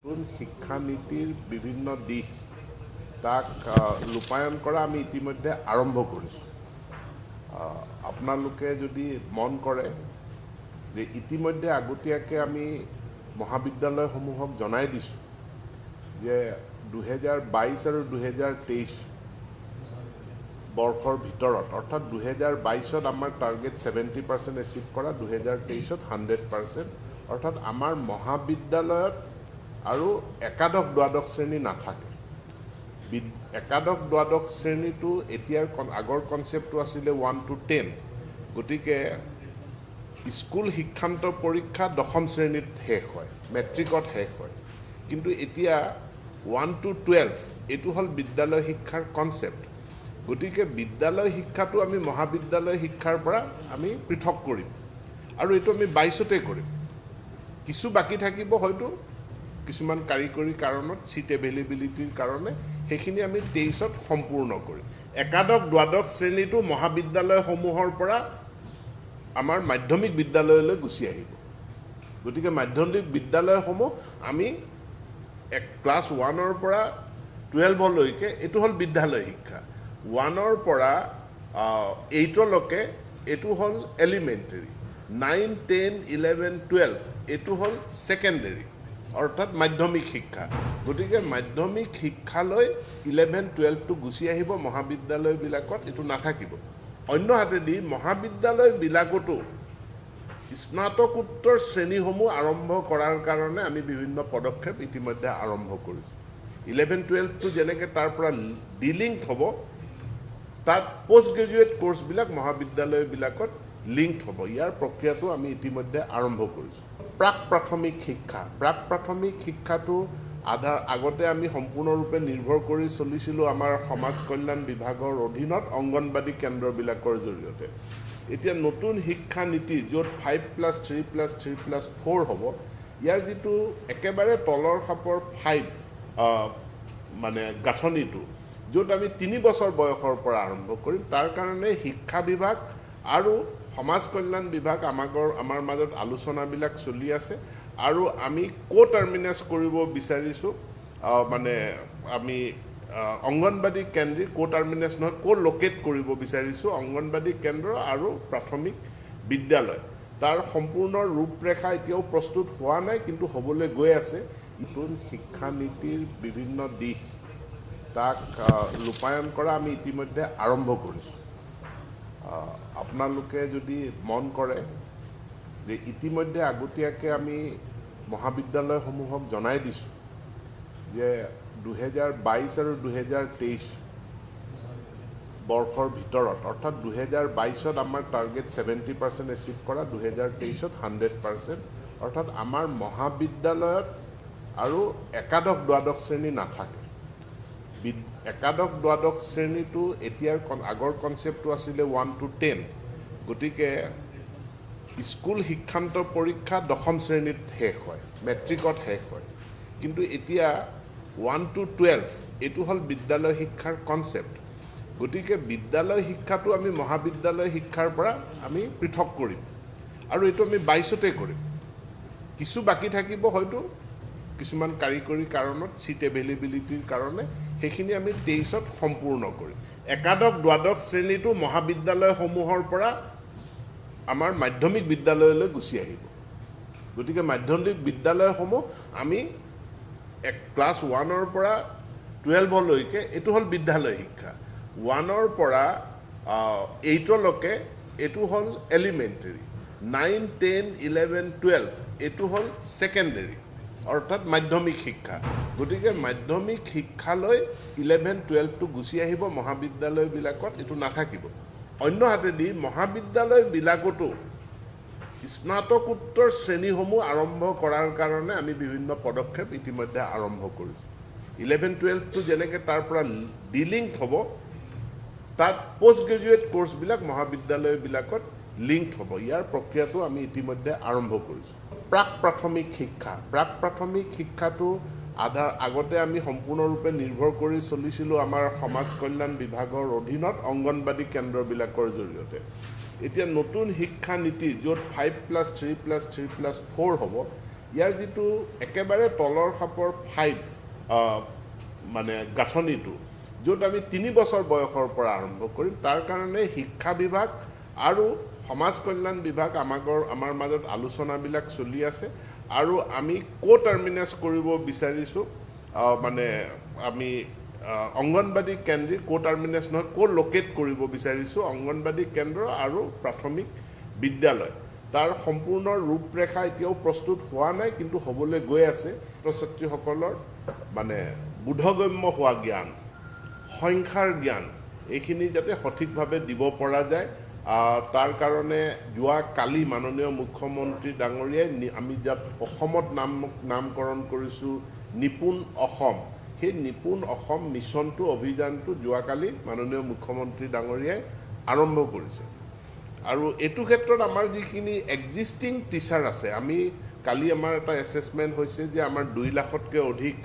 নতুন শিক্ষানীতিৰ বিভিন্ন দিশ তাক ৰূপায়ণ কৰা আমি ইতিমধ্যে আৰম্ভ কৰিছোঁ। আপোনালোকে যদি মন কৰে যে ইতিমধ্যে আগতীয়াকৈ আমি মহাবিদ্যালয়সমূহক জনাই দিছোঁ যে 2022 আৰু 2023 বৰ্ষৰ ভিতৰত অৰ্থাৎ 2022ত আমাৰ টাৰ্গেট 70% এচিভ কৰা, 2023ত 100%, অৰ্থাৎ আমাৰ মহাবিদ্যালয়ত আৰু একাদশ দ্বাদশ শ্ৰেণী নাথাকে। একাদশ দ্বাদশ শ্ৰেণীটো এতিয়াৰ আগৰ কনচেপ্টটো আছিলে 1 to 10, গতিকে স্কুল শিক্ষান্ত পৰীক্ষা দশম শ্ৰেণীত শেষ হয়, মেট্ৰিকত শেষ হয়, কিন্তু এতিয়া 1 to 12 এইটো হ'ল বিদ্যালয় শিক্ষাৰ কনচেপ্ট। গতিকে বিদ্যালয় শিক্ষাটো আমি মহাবিদ্যালয় শিক্ষাৰ পৰা আমি পৃথক কৰিম আৰু এইটো আমি 22তে কৰিম। কিছু বাকী থাকিব হয়তো কিছুমান কাৰিকৰী কাৰণত, চিট এভেইলেবিলিটিৰ কাৰণে, সেইখিনি আমি 23ত সম্পূৰ্ণ কৰিম। একাদশ দ্বাদশ শ্ৰেণীটো মহাবিদ্যালয়সমূহৰ পৰা আমাৰ মাধ্যমিক বিদ্যালয়লৈ গুচি আহিব। গতিকে মাধ্যমিক বিদ্যালয়সমূহ আমি ক্লাছ 1ৰ পৰা 12লৈকে এইটো হ'ল বিদ্যালয় শিক্ষা, 1ৰ পৰা 8লৈকে এইটো হ'ল এলিমেণ্টেৰী, 9, 10, 11, 12 এইটো হ'ল ছেকেণ্ডেৰী অৰ্থাৎ মাধ্যমিক শিক্ষা। গতিকে মাধ্যমিক শিক্ষালৈ 11, 12টো গুচি আহিব, মহাবিদ্যালয়বিলাকত এইটো নাথাকিব। অন্য হাতেদি মহাবিদ্যালয়বিলাকতো স্নাতকোত্তৰ শ্ৰেণীসমূহ আৰম্ভ কৰাৰ কাৰণে আমি বিভিন্ন পদক্ষেপ ইতিমধ্যে আৰম্ভ কৰিছোঁ। 11, 12টো যেনেকৈ তাৰ পৰা ডিলিংক হ'ব, তাত পোষ্ট গ্ৰেজুৱেট কৰ্চবিলাক মহাবিদ্যালয়বিলাকত লিংকড হ'ব। ইয়াৰ প্ৰক্ৰিয়াটো আমি ইতিমধ্যে আৰম্ভ কৰিছোঁ। প্ৰাক প্ৰাথমিক শিক্ষাটো আগতে আমি সম্পূৰ্ণৰূপে নিৰ্ভৰ কৰি চলিছিলোঁ আমাৰ সমাজ কল্যাণ বিভাগৰ অধীনত অংগনবাদী কেন্দ্ৰবিলাকৰ জৰিয়তে। এতিয়া নতুন শিক্ষানীতি য'ত 5+3+3+4 হ'ব, ইয়াৰ যিটো একেবাৰে তলৰ খাপৰ 5 মানে গাঁথনিটো, য'ত আমি 3 বছৰ বয়সৰ পৰা আৰম্ভ কৰিম, তাৰ কাৰণে শিক্ষা বিভাগ আৰু সমাজ কল্যাণ বিভাগ আমাৰ মাজত আলোচনাবিলাক চলি আছে আৰু আমি টাৰ্মিনেছ কৰিব বিচাৰিছোঁ, মানে আমি অংগনবাদী কেন্দ্ৰ টাৰ্মিনেছ নহয়, লোকেট কৰিব বিচাৰিছোঁ অংগনবাদী কেন্দ্ৰ আৰু প্ৰাথমিক বিদ্যালয়। তাৰ সম্পূৰ্ণ ৰূপৰেখা এতিয়াও প্ৰস্তুত হোৱা নাই, কিন্তু হ'বলৈ গৈ আছে। নতুন শিক্ষানীতিৰ বিভিন্ন দিশ তাক ৰূপায়ণ কৰা আমি ইতিমধ্যে আৰম্ভ কৰিছোঁ। আপোনালোকে যদি মন কৰে যে ইতিমধ্যে আগতীয়াকৈ আমি মহাবিদ্যালয়সমূহক জনাই দিছোঁ যে 2022 আৰু 2023 বৰ্ষৰ ভিতৰত অৰ্থাৎ 2022ত আমাৰ টাৰ্গেট 70% এচিভ কৰা, 2023ত 100%, অৰ্থাৎ আমাৰ মহাবিদ্যালয়ত আৰু একাদশ দ্বাদশ শ্ৰেণী নাথাকে। একাদশ দ্বাদশ শ্ৰেণীটো এতিয়াৰ আগৰ কনচেপ্টটো আছিলে 1 to 10, গতিকে স্কুল শিক্ষান্ত পৰীক্ষা দশম শ্ৰেণীত শেষ হয়, মেট্ৰিকত শেষ হয়, কিন্তু এতিয়া 1 to 12 এইটো হ'ল বিদ্যালয় শিক্ষাৰ কনচেপ্ট। গতিকে বিদ্যালয় শিক্ষাটো আমি মহাবিদ্যালয় শিক্ষাৰ পৰা আমি পৃথক কৰিম আৰু এইটো আমি 22তে কৰিম। কিছু বাকী থাকিব হয়তো কিছুমান কাৰিকৰী কাৰণত, চিট এভেইলেবিলিটিৰ কাৰণে, সেইখিনি আমি 23ত সম্পূৰ্ণ কৰিম। একাদশ দ্বাদশ শ্ৰেণীটো মহাবিদ্যালয়সমূহৰ পৰা আমাৰ মাধ্যমিক বিদ্যালয়লৈ গুচি আহিব। গতিকে মাধ্যমিক বিদ্যালয়সমূহ আমি ক্লাছ 1ৰ পৰা 12লৈকে এইটো হ'ল বিদ্যালয় শিক্ষা, 1ৰ পৰা 8লৈকে এইটো হ'ল এলিমেণ্টেৰী, 9, 10, 11, 12 এইটো হ'ল ছেকেণ্ডেৰী অৰ্থাৎ মাধ্যমিক শিক্ষা। গতিকে মাধ্যমিক শিক্ষালৈ 11, 12টো গুচি আহিব, মহাবিদ্যালয়বিলাকত এইটো নাথাকিব। অন্য হাতেদি মহাবিদ্যালয়বিলাকতো স্নাতকোত্তৰ শ্ৰেণীসমূহ আৰম্ভ কৰাৰ কাৰণে আমি বিভিন্ন পদক্ষেপ ইতিমধ্যে আৰম্ভ কৰিছোঁ। 11, 12টো যেনেকৈ তাৰ পৰা ডিলিংকড হ'ব, তাত পোষ্ট গ্ৰেজুৱেট কৰ্চবিলাক মহাবিদ্যালয়বিলাকত লিংকড হ'ব। ইয়াৰ প্ৰক্ৰিয়াটো আমি ইতিমধ্যে আৰম্ভ কৰিছোঁ। প্ৰাক প্ৰাথমিক শিক্ষাটো আগতে আমি সম্পূৰ্ণৰূপে নিৰ্ভৰ কৰি চলিছিলোঁ আমাৰ সমাজ কল্যাণ বিভাগৰ অধীনত অংগনবাদী কেন্দ্ৰবিলাকৰ জৰিয়তে। এতিয়া নতুন শিক্ষানীতি য'ত 5+3+3+4 হ'ব, ইয়াৰ যিটো একেবাৰে তলৰ খাপৰ 5 মানে গাঁথনিটো য'ত আমি 3 বছৰ বয়সৰ পৰা আৰম্ভ কৰিম তাৰ কাৰণে শিক্ষা বিভাগ আৰু সমাজ কল্যাণ বিভাগ আমাৰ মাজত আলোচনাবিলাক চলি আছে আৰু আমি টাৰ্মিনাস কৰিব বিচাৰিছোঁ মানে আমি অংগনবাদী কেন্দ্ৰ টাৰ্মিনাস নহয় লোকেট কৰিব বিচাৰিছোঁ অংগনবাদী কেন্দ্ৰ আৰু প্ৰাথমিক বিদ্যালয় তাৰ সম্পূৰ্ণ ৰূপৰেখা এতিয়াও প্ৰস্তুত হোৱা নাই কিন্তু হ'বলৈ গৈ আছে ছাত্ৰছাত্ৰীসকলৰ মানে বোধগম্য হোৱা জ্ঞান সংখ্যাৰ জ্ঞান এইখিনি যাতে সঠিকভাৱে দিব পৰা যায় তাৰ কাৰণে যোৱা কালি মাননীয় মুখ্যমন্ত্ৰী ডাঙৰীয়াই আমি যাত অসমত নামকৰণ কৰিছোঁ নিপুণ অসম সেই নিপুণ অসম মিছনটো অভিযানটো যোৱাকালি মাননীয় মুখ্যমন্ত্ৰী ডাঙৰীয়াই আৰম্ভ কৰিছে আৰু এইটো ক্ষেত্ৰত আমাৰ যিখিনি এক্সিষ্টিং টিচাৰ আছে আমি কালি আমাৰ এটা এছেছমেণ্ট হৈছে যে আমাৰ 2 লাখতকৈ অধিক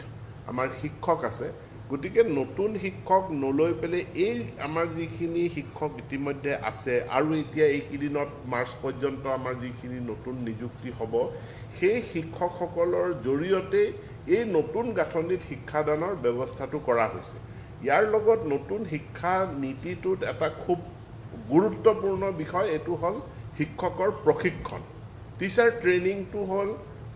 আমাৰ শিক্ষক আছে গতিকে নতুন শিক্ষক নলৈ পেলাই এই আমাৰ যিখিনি শিক্ষক ইতিমধ্যে আছে আৰু এতিয়া এইকেইদিনত মাৰ্চ পৰ্যন্ত আমাৰ যিখিনি নতুন নিযুক্তি হ'ব সেই শিক্ষকসকলৰ জৰিয়তে এই নতুন গাঁথনিত শিক্ষাদানৰ ব্যৱস্থাটো কৰা হৈছে ইয়াৰ লগত নতুন শিক্ষা নীতিটোত এটা খুব গুৰুত্বপূৰ্ণ বিষয় এইটো হ'ল শিক্ষকৰ প্ৰশিক্ষণ টিচাৰ ট্ৰেইনিংটো হ'ল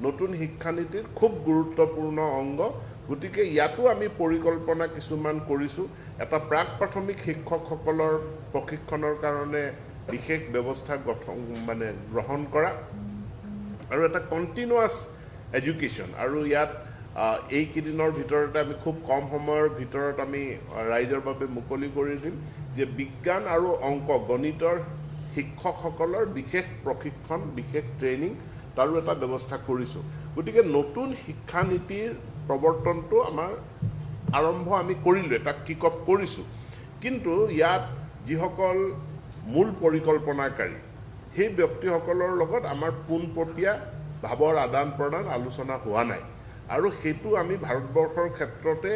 নতুন শিক্ষানীতিৰ খুব গুৰুত্বপূৰ্ণ অংগ গতিকে ইয়াতো আমি পৰিকল্পনা কিছুমান কৰিছোঁ এটা প্ৰাক প্ৰাথমিক শিক্ষকসকলৰ প্ৰশিক্ষণৰ কাৰণে বিশেষ ব্যৱস্থা গ্ৰহণ কৰা আৰু এটা কণ্টিনিউৱাছ এডুকেশ্যন আৰু ইয়াত এইকেইদিনৰ ভিতৰতে আমি খুব কম সময়ৰ ভিতৰত আমি ৰাইজৰ বাবে মুকলি কৰি দিম যে বিজ্ঞান আৰু অংক গণিতৰ শিক্ষকসকলৰ বিশেষ প্ৰশিক্ষণ বিশেষ ট্ৰেইনিং তাৰো এটা ব্যৱস্থা কৰিছোঁ গতিকে নতুন শিক্ষানীতিৰ প্ৰৱৰ্তনটো আমাৰ আৰম্ভ আমি কৰিলোঁ এটা কিক অফ কৰিছোঁ কিন্তু ইয়াত যিসকল মূল পৰিকল্পনাকাৰী সেই ব্যক্তিসকলৰ লগত আমাৰ পোনপটীয়া ভাৱৰ আদান প্ৰদান আলোচনা হোৱা নাই আৰু সেইটো আমি ভাৰতবৰ্ষৰ ক্ষেত্ৰতে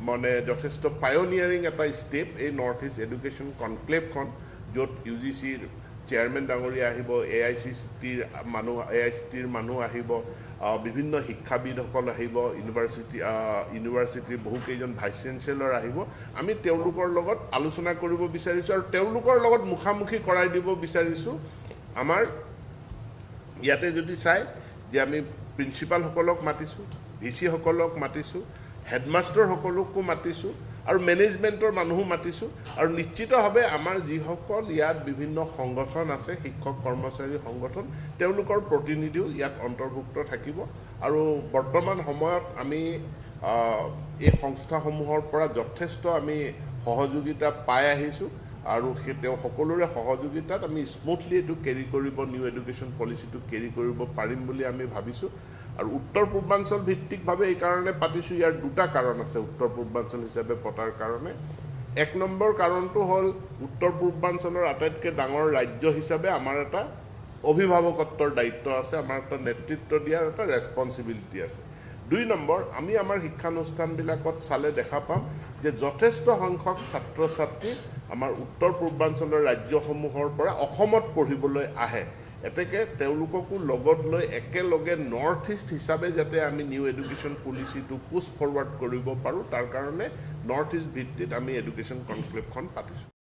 মানে যথেষ্ট পায়োনিয়াৰিং এটা ষ্টেপ এই নৰ্থ ইষ্ট এডুকেশ্যন কনক্লেভখন য'ত UGCৰ চেয়াৰমেন ডাঙৰীয়া আহিব AICTৰ মানুহ আহিব বিভিন্ন শিক্ষাবিদসকল আহিব ইউনিভাৰ্চিটিৰ বহুকেইজন ভাইচ চেঞ্চেলৰ আহিব আমি তেওঁলোকৰ লগত আলোচনা কৰিব বিচাৰিছোঁ আৰু তেওঁলোকৰ লগত মুখামুখি কৰাই দিব বিচাৰিছোঁ আমাৰ ইয়াতে যদি চাই যে আমি প্ৰিন্সিপালসকলক মাতিছোঁ VC সকলক মাতিছোঁ হেডমাষ্টাৰসকলকো মাতিছোঁ আৰু মেনেজমেণ্টৰ মানুহো মাতিছোঁ আৰু নিশ্চিতভাৱে আমাৰ যিসকল ইয়াত বিভিন্ন সংগঠন আছে শিক্ষক কৰ্মচাৰী সংগঠন তেওঁলোকৰ প্ৰতিনিধিও ইয়াত অন্তৰ্ভুক্ত থাকিব আৰু বৰ্তমান সময়ত আমি এই সংস্থাসমূহৰ পৰা যথেষ্ট আমি সহযোগিতা পাই আহিছোঁ আৰু তেওঁ সকলোৰে সহযোগিতাত আমি স্মুথলি এইটো কেৰি কৰিব নিউ এডুকেশ্যন পলিচিটো কেৰি কৰিব পাৰিম বুলি আমি ভাবিছোঁ আৰু উত্তৰ পূৰ্বাঞ্চল ভিত্তিকভাৱে এই কাৰণে পাতিছোঁ ইয়াৰ 2টা কাৰণ আছে উত্তৰ পূৰ্বাঞ্চল হিচাপে পতাৰ কাৰণে 1 নম্বৰ কাৰণটো হ'ল উত্তৰ পূৰ্বাঞ্চলৰ আটাইতকৈ ডাঙৰ ৰাজ্য হিচাপে আমাৰ এটা অভিভাৱকত্বৰ দায়িত্ব আছে আমাৰ এটা নেতৃত্ব দিয়াৰ এটা ৰেছপন্সিবিলিটি আছে 2 নম্বৰ আমি আমাৰ শিক্ষানুষ্ঠানবিলাকত চালে দেখা পাম যে যথেষ্ট সংখ্যক ছাত্ৰ ছাত্ৰী আমাৰ উত্তৰ পূৰ্বাঞ্চলৰ ৰাজ্যসমূহৰ পৰা অসমত পঢ়িবলৈ আহে এতেকে তেওঁলোককো লগত লৈ একেলগে নৰ্থ ইষ্ট হিচাপে যাতে আমি নিউ এডুকেশ্যন পলিচিটো পুছ ফৰৱাৰ্ড কৰিব পাৰোঁ তাৰ কাৰণে নৰ্থ ইষ্ট ভিত্তিত আমি এডুকেশ্যন কনক্লেভখন পাতিছোঁ